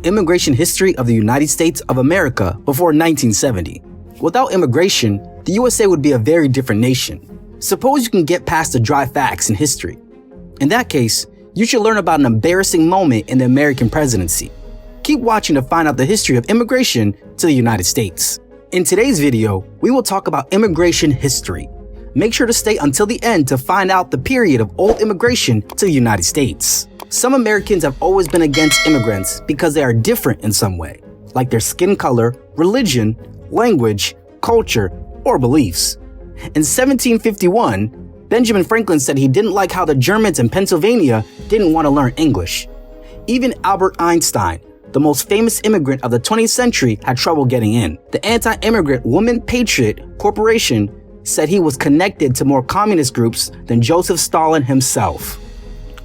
Immigration history of the United States of America before 1970. Without immigration, the USA would be a very different nation. Suppose you can get past the dry facts in history. In that case, you should learn about an embarrassing moment in the American presidency. Keep watching to find out the history of immigration to the United States. In today's video, we will talk about immigration history. Make sure to stay until the end to find out the period of old immigration to the United States. Some Americans have always been against immigrants because they are different in some way, like their skin color, religion, language, culture, or beliefs. In 1751, Benjamin Franklin said he didn't like how the Germans in Pennsylvania didn't want to learn English. Even Albert Einstein, the most famous immigrant of the 20th century, had trouble getting in. The Anti-Immigrant Woman Patriot Corporation said he was connected to more communist groups than Joseph Stalin himself.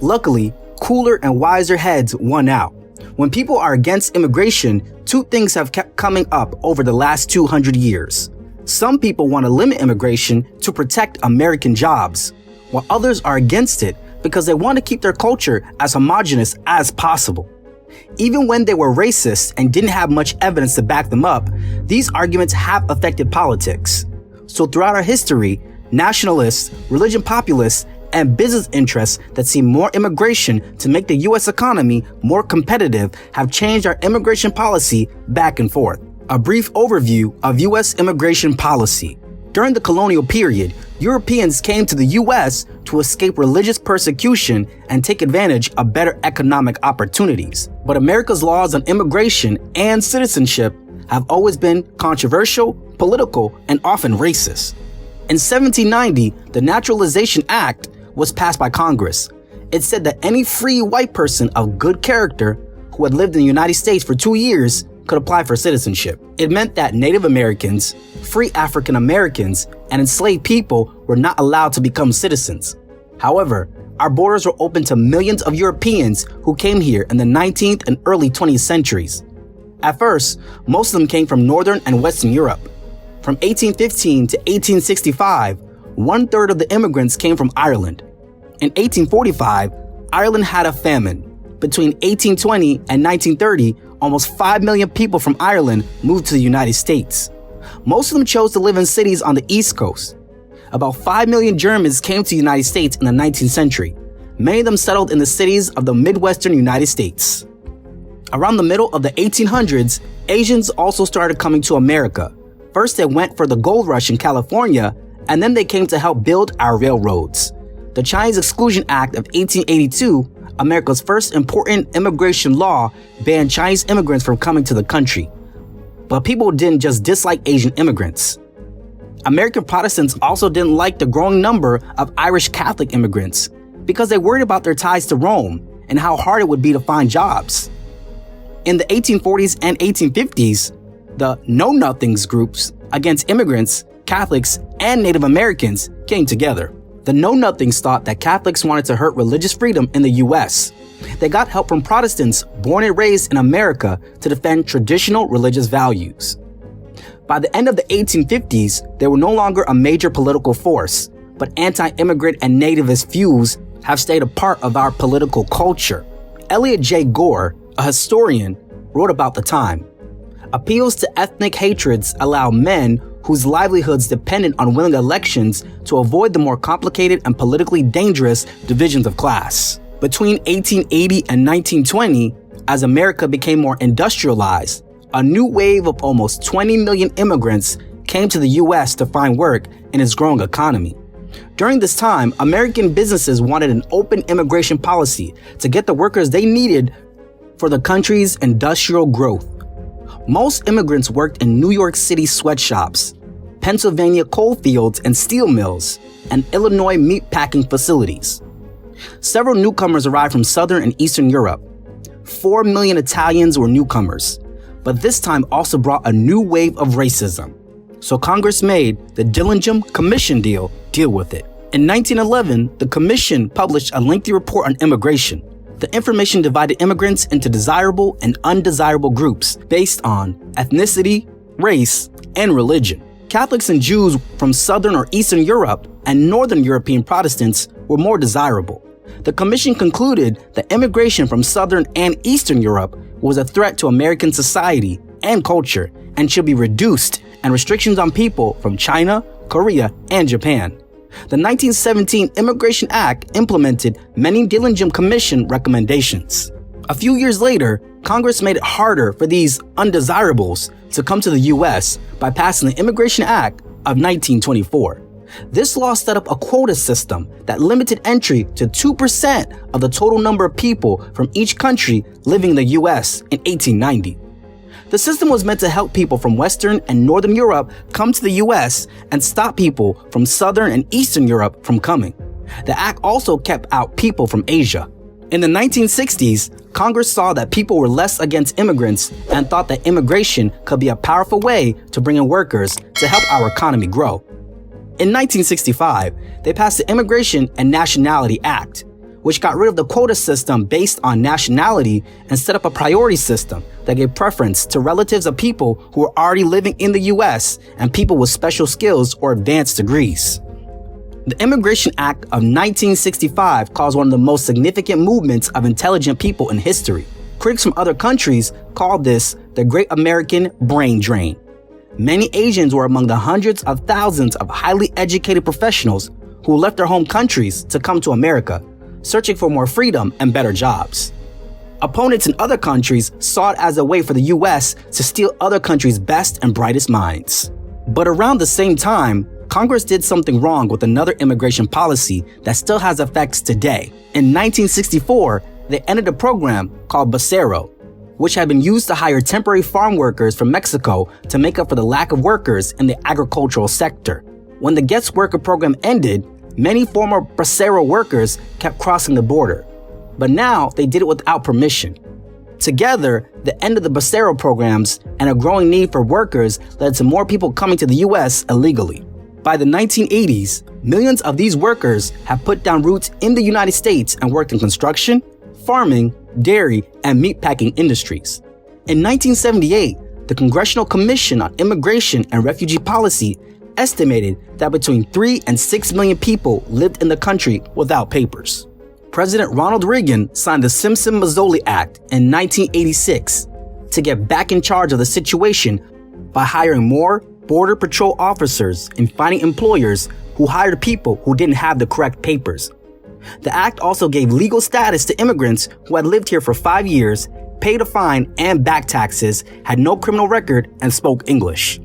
Luckily, cooler and wiser heads won out. When people are against immigration, two things have kept coming up over the last 200 years. Some people want to limit immigration to protect American jobs, while others are against it because they want to keep their culture as homogenous as possible. Even when they were racist and didn't have much evidence to back them up, these arguments have affected politics. So throughout our history, nationalists, religion populists, and business interests that see more immigration to make the U.S. economy more competitive have changed our immigration policy back and forth. A brief overview of U.S. immigration policy. During the colonial period, Europeans came to the U.S. to escape religious persecution and take advantage of better economic opportunities. But America's laws on immigration and citizenship have always been controversial, political, and often racist. In 1790, the Naturalization Act was passed by Congress. It said that any free white person of good character who had lived in the United States for 2 years could apply for citizenship. It meant that Native Americans, free African Americans, and enslaved people were not allowed to become citizens. However, our borders were open to millions of Europeans who came here in the 19th and early 20th centuries. At first, most of them came from Northern and Western Europe. From 1815 to 1865, 1/3 of the immigrants came from Ireland. In 1845, Ireland had a famine. Between 1820 and 1930, almost 5 million people from Ireland moved to the United States. Most of them chose to live in cities on the East Coast. About 5 million Germans came to the United States in the 19th century. Many of them settled in the cities of the Midwestern United States. Around the middle of the 1800s, Asians also started coming to America. First, they went for the gold rush in California, and then they came to help build our railroads. The Chinese Exclusion Act of 1882, America's first important immigration law, banned Chinese immigrants from coming to the country. But people didn't just dislike Asian immigrants. American Protestants also didn't like the growing number of Irish Catholic immigrants because they worried about their ties to Rome and how hard it would be to find jobs. In the 1840s and 1850s, the Know-Nothings groups against immigrants, Catholics, and Native Americans came together. The Know-Nothings thought that Catholics wanted to hurt religious freedom in the U.S. They got help from Protestants born and raised in America to defend traditional religious values. By the end of the 1850s, they were no longer a major political force, but anti-immigrant and nativist views have stayed a part of our political culture. Elliot J. Gore, a historian, wrote about the time. Appeals to ethnic hatreds allow men whose livelihoods depended on winning elections to avoid the more complicated and politically dangerous divisions of class. Between 1880 and 1920, as America became more industrialized, a new wave of almost 20 million immigrants came to the U.S. to find work in its growing economy. During this time, American businesses wanted an open immigration policy to get the workers they needed for the country's industrial growth. Most immigrants worked in New York City sweatshops, Pennsylvania coal fields and steel mills, and Illinois meatpacking facilities. Several newcomers arrived from Southern and Eastern Europe. 4 million Italians were newcomers, but this time also brought a new wave of racism. So Congress made the Dillingham Commission deal with it. In 1911, the Commission published a lengthy report on immigration. The information divided immigrants into desirable and undesirable groups based on ethnicity, race, and religion. Catholics and Jews from Southern or Eastern Europe and Northern European Protestants were more desirable. The commission concluded that immigration from Southern and Eastern Europe was a threat to American society and culture and should be reduced, and restrictions on people from China, Korea, and Japan. The 1917 Immigration Act implemented many Dillingham Commission recommendations. A few years later, Congress made it harder for these undesirables to come to the U.S. by passing the Immigration Act of 1924. This law set up a quota system that limited entry to 2% of the total number of people from each country living in the U.S. in 1890. The system was meant to help people from Western and Northern Europe come to the U.S. and stop people from Southern and Eastern Europe from coming. The act also kept out people from Asia. In the 1960s, Congress saw that people were less against immigrants and thought that immigration could be a powerful way to bring in workers to help our economy grow. In 1965, they passed the Immigration and Nationality Act, which got rid of the quota system based on nationality and set up a priority system that gave preference to relatives of people who were already living in the U.S. and people with special skills or advanced degrees. The Immigration Act of 1965 caused one of the most significant movements of intelligent people in history. Critics from other countries called this the Great American Brain Drain. Many Asians were among the hundreds of thousands of highly educated professionals who left their home countries to come to America, searching for more freedom and better jobs. Opponents in other countries saw it as a way for the U.S. to steal other countries' best and brightest minds. But around the same time, Congress did something wrong with another immigration policy that still has effects today. In 1964, they ended a program called Bracero, which had been used to hire temporary farm workers from Mexico to make up for the lack of workers in the agricultural sector. When the guest worker program ended, many former Bracero workers kept crossing the border, but now they did it without permission. Together, the end of the Bracero programs and a growing need for workers led to more people coming to the U.S. illegally. By the 1980s, millions of these workers have put down roots in the United States and worked in construction, farming, dairy, and meatpacking industries. In 1978, the Congressional Commission on Immigration and Refugee Policy estimated that between 3 and 6 million people lived in the country without papers. President Ronald Reagan signed the Simpson-Mazzoli Act in 1986 to get back in charge of the situation by hiring more Border Patrol officers and finding employers who hired people who didn't have the correct papers. The act also gave legal status to immigrants who had lived here for 5 years, paid a fine and back taxes, had no criminal record, and spoke English.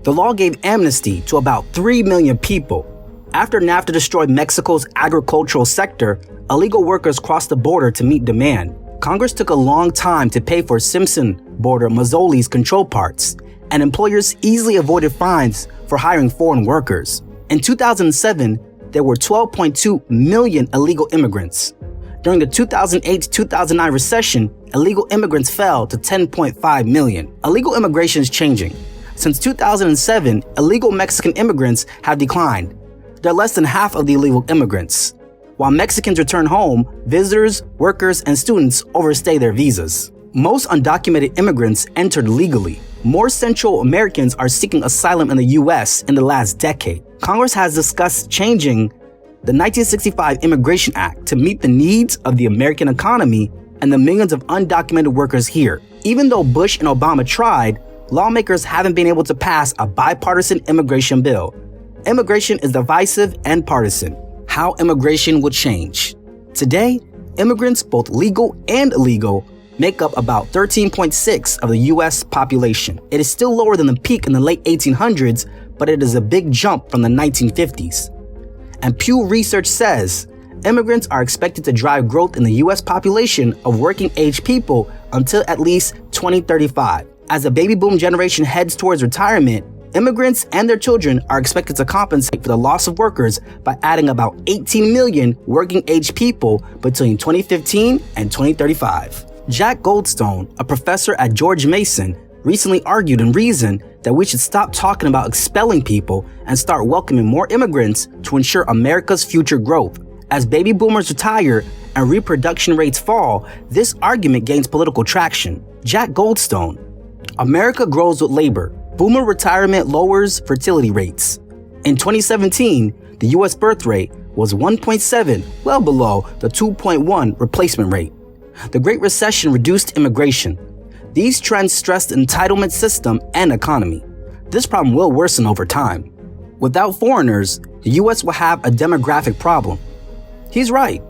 The law gave amnesty to about 3 million people. After NAFTA destroyed Mexico's agricultural sector, illegal workers crossed the border to meet demand. Congress took a long time to pay for Simpson border Mazzoli's control parts, and employers easily avoided fines for hiring foreign workers. In 2007, there were 12.2 million illegal immigrants. During the 2008-2009 recession, illegal immigrants fell to 10.5 million. Illegal immigration is changing. Since 2007, illegal Mexican immigrants have declined. They're less than half of the illegal immigrants. While Mexicans return home, visitors, workers, and students overstay their visas. Most undocumented immigrants entered legally. More Central Americans are seeking asylum in the U.S. in the last decade. Congress has discussed changing the 1965 Immigration Act to meet the needs of the American economy and the millions of undocumented workers here. Even though Bush and Obama tried, lawmakers haven't been able to pass a bipartisan immigration bill. Immigration is divisive and partisan. How immigration will change. Today, immigrants, both legal and illegal, make up about 13.6% of the U.S. population. It is still lower than the peak in the late 1800s, but it is a big jump from the 1950s. And Pew Research says immigrants are expected to drive growth in the U.S. population of working-age people until at least 2035. As the baby boom generation heads towards retirement, immigrants and their children are expected to compensate for the loss of workers by adding about 18 million working-age people between 2015 and 2035. Jack Goldstone, a professor at George Mason, recently argued in Reason that we should stop talking about expelling people and start welcoming more immigrants to ensure America's future growth. As baby boomers retire and reproduction rates fall, this argument gains political traction. Jack Goldstone: America grows with labor. Boomer retirement lowers fertility rates. In 2017, the U.S. birth rate was 1.7, well below the 2.1 replacement rate. The Great Recession reduced immigration. These trends stressed the entitlement system and economy. This problem will worsen over time. Without foreigners, the US will have a demographic problem. He's right.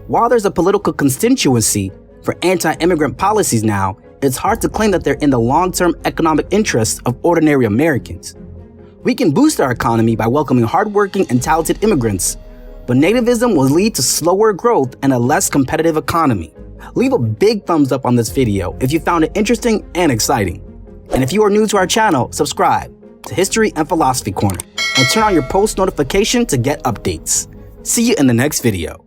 While there's a political constituency for anti-immigrant policies now, it's hard to claim that they're in the long-term economic interests of ordinary Americans. We can boost our economy by welcoming hardworking and talented immigrants, but nativism will lead to slower growth and a less competitive economy. Leave a big thumbs up on this video if you found it interesting and exciting. And if you are new to our channel, subscribe to History and Philosophy Corner and turn on your post notification to get updates. See you in the next video.